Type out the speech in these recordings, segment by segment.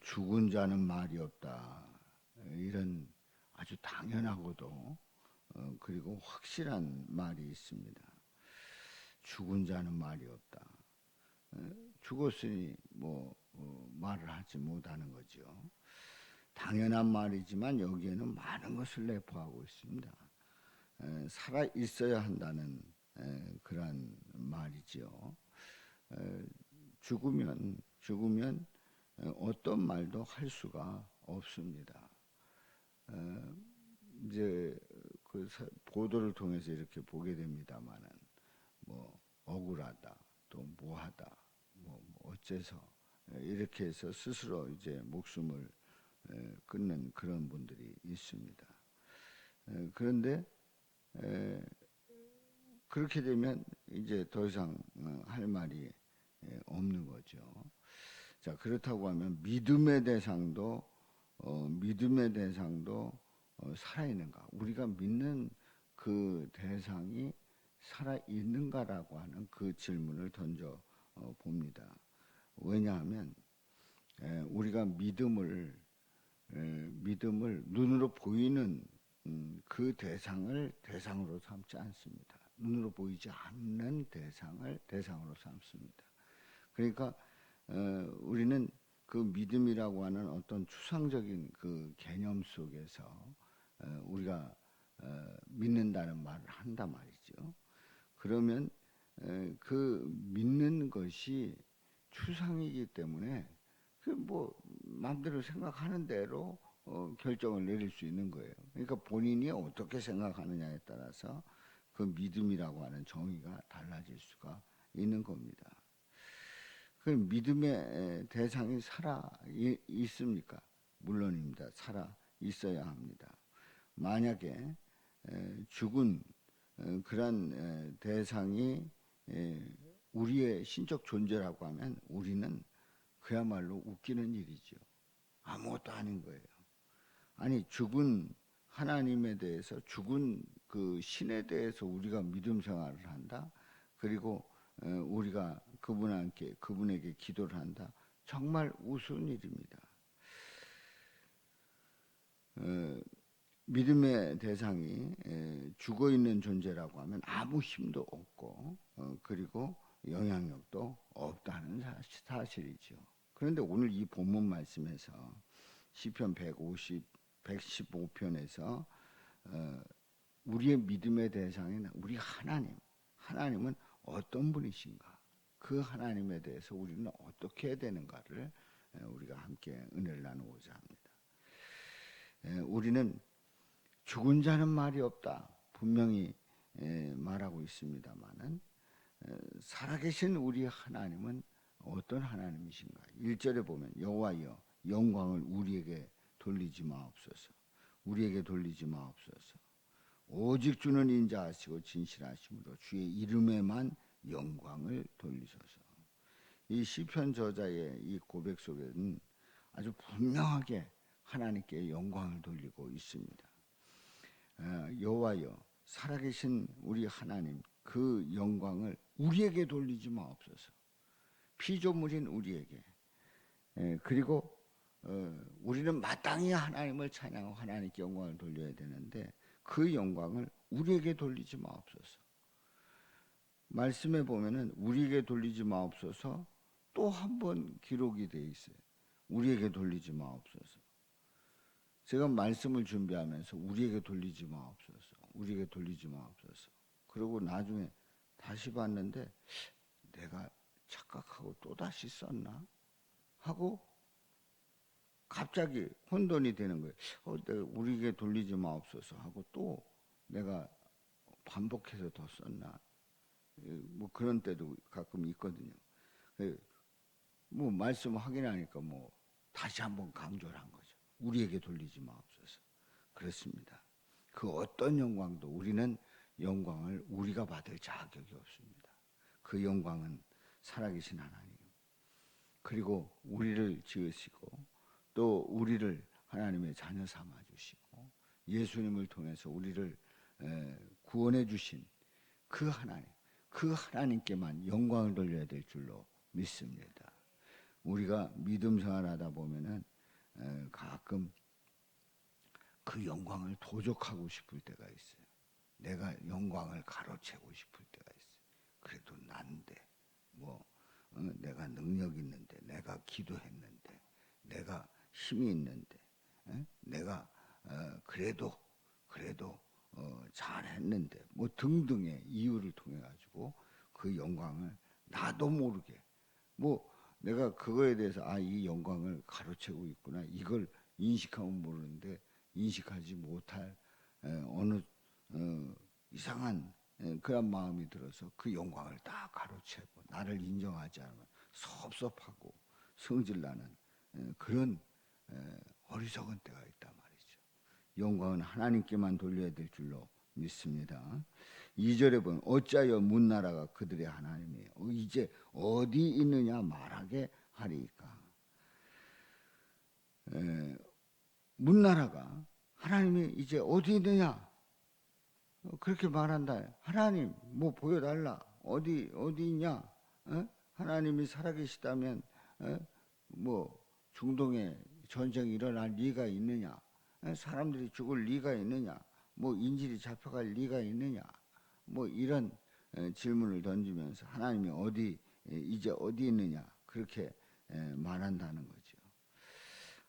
죽은 자는 말이 없다. 이런 아주 당연하고도 그리고 확실한 말이 있습니다. 죽은 자는 말이 없다. 죽었으니 말을 하지 못하는 거죠. 당연한 말이지만 여기에는 많은 것을 내포하고 있습니다. 살아 있어야 한다는 그런 말이죠. 죽으면 어떤 말도 할 수가 없습니다. 이제 그 보도를 통해서 이렇게 보게 됩니다만은 억울하다, 또 뭐하다, 어째서 이렇게 해서 스스로 이제 목숨을 끊는 그런 분들이 있습니다. 그런데 그렇게 되면 이제 더 이상 할 말이 없는 거죠. 자, 그렇다고 하면 믿음의 대상도 살아있는가? 우리가 믿는 그 대상이 살아있는가라고 하는 그 질문을 던져 봅니다. 왜냐하면 우리가 믿음을 눈으로 보이는 그 대상을 대상으로 삼지 않습니다. 눈으로 보이지 않는 대상을 대상으로 삼습니다. 그러니까 우리는 그 믿음이라고 하는 어떤 추상적인 그 개념 속에서 우리가 믿는다는 말을 한단 말이죠. 그러면 그 믿는 것이 추상이기 때문에 마음대로 생각하는 대로 결정을 내릴 수 있는 거예요. 그러니까 본인이 어떻게 생각하느냐에 따라서 그 믿음이라고 하는 정의가 달라질 수가 있는 겁니다. 그 믿음의 대상이 살아 있습니까? 물론입니다. 살아 있어야 합니다. 만약에 죽은 그런 대상이 우리의 신적 존재라고 하면 우리는 그야말로 웃기는 일이죠. 아무것도 아닌 거예요. 아니, 죽은 하나님에 대해서, 죽은 그 신에 대해서 우리가 믿음 생활을 한다. 그리고 우리가 그분에게 기도를 한다. 정말 우스운 일입니다. 믿음의 대상이 죽어 있는 존재라고 하면 아무 힘도 없고 그리고 영향력도 없다는 사실이죠. 그런데 오늘 이 본문 말씀에서 시편 115편에서 우리의 믿음의 대상인 우리 하나님은 어떤 분이신가? 그 하나님에 대해서 우리는 어떻게 해야 되는가를 우리가 함께 은혜를 나누고자 합니다. 우리는 죽은 자는 말이 없다. 분명히 말하고 있습니다만은 살아계신 우리 하나님은 어떤 하나님이신가? 1절에 보면 여호와여 영광을 우리에게 돌리지 마옵소서. 우리에게 돌리지 마옵소서. 오직 주는 인자하시고 진실하심으로 주의 이름에만 영광을 돌리소서. 이 시편 저자의 이 고백 속에는 아주 분명하게 하나님께 영광을 돌리고 있습니다. 여호와여 살아계신 우리 하나님 그 영광을 우리에게 돌리지 마옵소서. 피조물인 우리에게 그리고 우리는 마땅히 하나님을 찬양하고 하나님께 영광을 돌려야 되는데 그 영광을 우리에게 돌리지 마옵소서. 말씀에 보면은 우리에게 돌리지 마옵소서 또 한 번 기록이 되어 있어요. 우리에게 돌리지 마옵소서. 제가 말씀을 준비하면서 우리에게 돌리지 마옵소서. 우리에게 돌리지 마옵소서. 그리고 나중에 다시 봤는데 내가 착각하고 또다시 썼나? 하고 갑자기 혼돈이 되는 거예요. 내가 우리에게 돌리지 마옵소서 하고 또 내가 반복해서 더 썼나? 그런 때도 가끔 있거든요. 말씀 확인하니까 다시 한번 강조를 한 거죠. 우리에게 돌리지 마옵소서. 그렇습니다. 그 어떤 영광도 우리는 영광을 우리가 받을 자격이 없습니다. 그 영광은 살아계신 하나님 그리고 우리를 지으시고 또 우리를 하나님의 자녀 삼아 주시고 예수님을 통해서 우리를 구원해 주신 그 하나님께만 영광을 돌려야 될 줄로 믿습니다. 우리가 믿음 생활하다 보면은 가끔 그 영광을 도적하고 싶을 때가 있어요. 내가 영광을 가로채고 싶을 때가 있어요. 그래도 난데 내가 능력 있는데, 내가 기도했는데, 내가 힘이 있는데, 내가 그래도 잘했는데 등등의 이유를 통해 가지고 그 영광을 나도 모르게 내가 그거에 대해서 이 영광을 가로채고 있구나, 이걸 인식하면 모르는데 인식하지 못할 어느 이상한 그런 마음이 들어서 그 영광을 다 가로채고 나를 인정하지 않으면 섭섭하고 성질나는 그런 어리석은 때가 있단 말이죠. 영광은 하나님께만 돌려야 될 줄로 믿습니다. 2절에 보면 어찌하여 문나라가 그들의 하나님이에요. 이제 어디 있느냐 말하게 하리이까. 문나라가 하나님이 이제 어디 있느냐 그렇게 말한다. 하나님 보여달라. 어디 있냐? 하나님이 살아계시다면 중동에 전쟁이 일어날 리가 있느냐? 사람들이 죽을 리가 있느냐? 인질이 잡혀갈 리가 있느냐? 이런 질문을 던지면서 하나님이 이제 어디 있느냐? 그렇게 말한다는 거죠.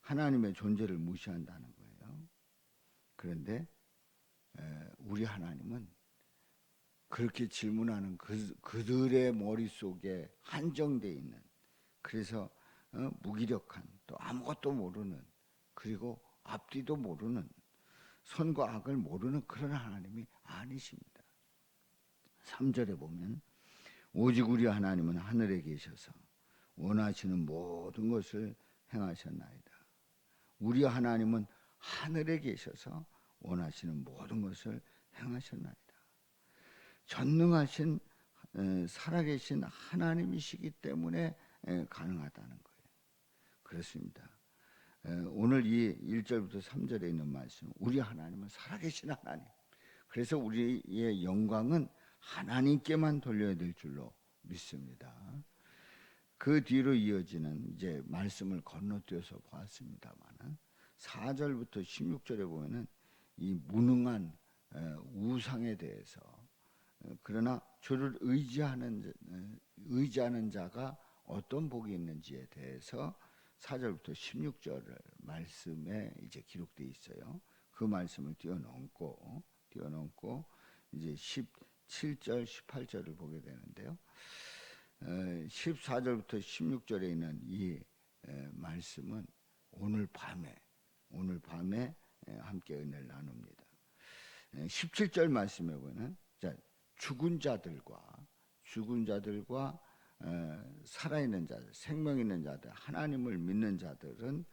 하나님의 존재를 무시한다는 거예요. 그런데 우리 하나님은 그렇게 질문하는 그들의 머릿속에 한정되어 있는, 그래서 무기력한, 또 아무것도 모르는, 그리고 앞뒤도 모르는, 선과 악을 모르는 그런 하나님이 아니십니다. 3절에 보면 오직 우리 하나님은 하늘에 계셔서 원하시는 모든 것을 행하셨나이다. 우리 하나님은 하늘에 계셔서 원하시는 모든 것을 행하셨나이다. 전능하신 살아계신 하나님이시기 때문에 가능하다는 거예요. 그렇습니다. 오늘 이 1절부터 3절에 있는 말씀, 우리 하나님은 살아계신 하나님, 그래서 우리의 영광은 하나님께만 돌려야 될 줄로 믿습니다. 그 뒤로 이어지는 이제 말씀을 건너뛰어서 보았습니다만 4절부터 16절에 보면은 이 무능한 우상에 대해서, 그러나 주를 의지하는 자가 어떤 복이 있는지에 대해서 4절부터 16절 말씀에 이제 기록되어 있어요. 그 말씀을 뛰어넘고 이제 17절, 18절을 보게 되는데요. 14절부터 16절에 있는 이 말씀은 오늘 밤에 함께 은혜를 나눕니다. 17절 말씀에 보면 죽은 자들과 살아있는 자들, 생명 있는 자들, 하나님을 믿는 자들은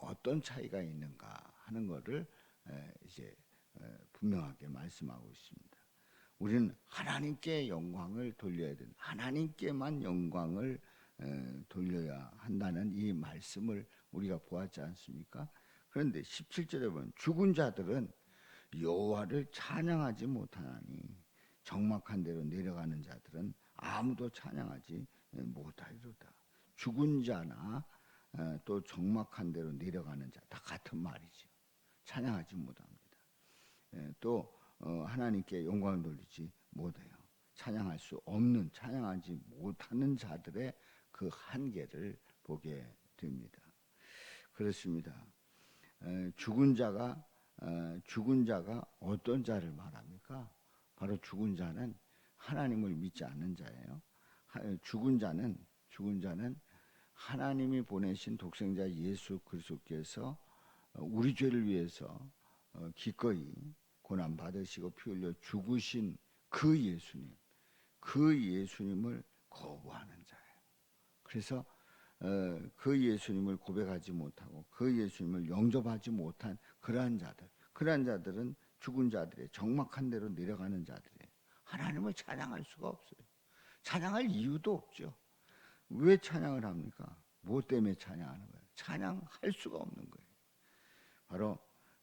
어떤 차이가 있는가 하는 것을 이제 분명하게 말씀하고 있습니다. 우리는 하나님께 영광을 돌려야 된다. 하나님께만 영광을 돌려야 한다는 이 말씀을 우리가 보았지 않습니까? 그런데 17절에 보면 죽은 자들은 여호와를 찬양하지 못하나니 적막한 데로 내려가는 자들은 아무도 찬양하지 못하리로다. 죽은 자나 또 적막한 데로 내려가는 자 다 같은 말이죠. 찬양하지 못합니다. 또 하나님께 영광을 돌리지 못해요. 찬양하지 못하는 자들의 그 한계를 보게 됩니다. 그렇습니다. 죽은 자가 어떤 자를 말합니까? 바로 죽은 자는 하나님을 믿지 않는 자예요. 죽은 자는 하나님이 보내신 독생자 예수 그리스도께서 우리 죄를 위해서 기꺼이 고난 받으시고 피 흘려 죽으신 그 예수님을 거부하는 자예요. 그래서 그 예수님을 고백하지 못하고 그 예수님을 영접하지 못한 그러한 자들은 죽은 자들의 적막한 데로 내려가는 자들이에요. 하나님을 찬양할 수가 없어요. 찬양할 이유도 없죠. 왜 찬양을 합니까? 뭐 때문에 찬양하는 거예요? 찬양할 수가 없는 거예요. 바로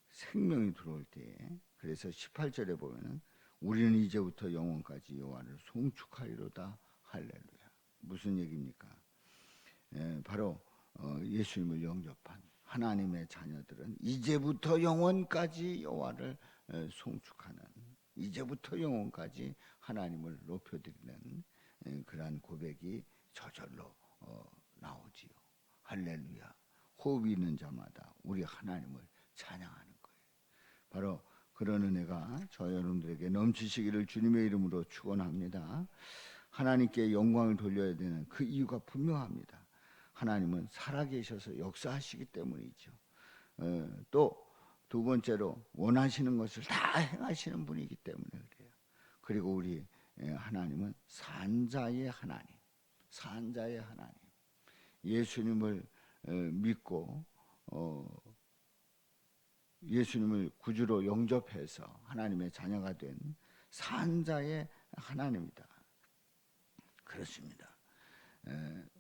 생명이 들어올 때에, 그래서 18절에 보면은 우리는 이제부터 영원까지 여호와를 송축하리로다. 할렐루야. 무슨 얘기입니까? 바로 예수님을 영접한, 하나님의 자녀들은 이제부터 영원까지 여호와를 송축하는, 이제부터 영원까지 하나님을 높여드리는 그러한 고백이 저절로 나오지요. 할렐루야. 호흡이 있는 자마다 우리 하나님을 찬양하는 거예요. 바로 그런 은혜가 저 여러분들에게 넘치시기를 주님의 이름으로 축원합니다. 하나님께 영광을 돌려야 되는 그 이유가 분명합니다. 하나님은 살아계셔서 역사하시기 때문이죠. 또 두 번째로 원하시는 것을 다 행하시는 분이기 때문에 그래요. 그리고 우리 하나님은 산자의 하나님, 산자의 하나님. 예수님을 믿고 예수님을 구주로 영접해서 하나님의 자녀가 된 산자의 하나님이다. 그렇습니다.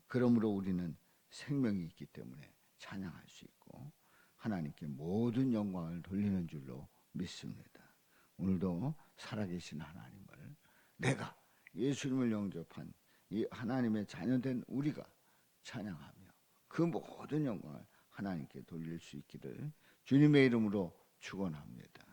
그러므로 우리는 생명이 있기 때문에 찬양할 수 있고 하나님께 모든 영광을 돌리는 줄로 믿습니다. 오늘도 살아계신 하나님을 내가 예수님을 영접한 이 하나님의 자녀된 우리가 찬양하며 그 모든 영광을 하나님께 돌릴 수 있기를 주님의 이름으로 축원합니다.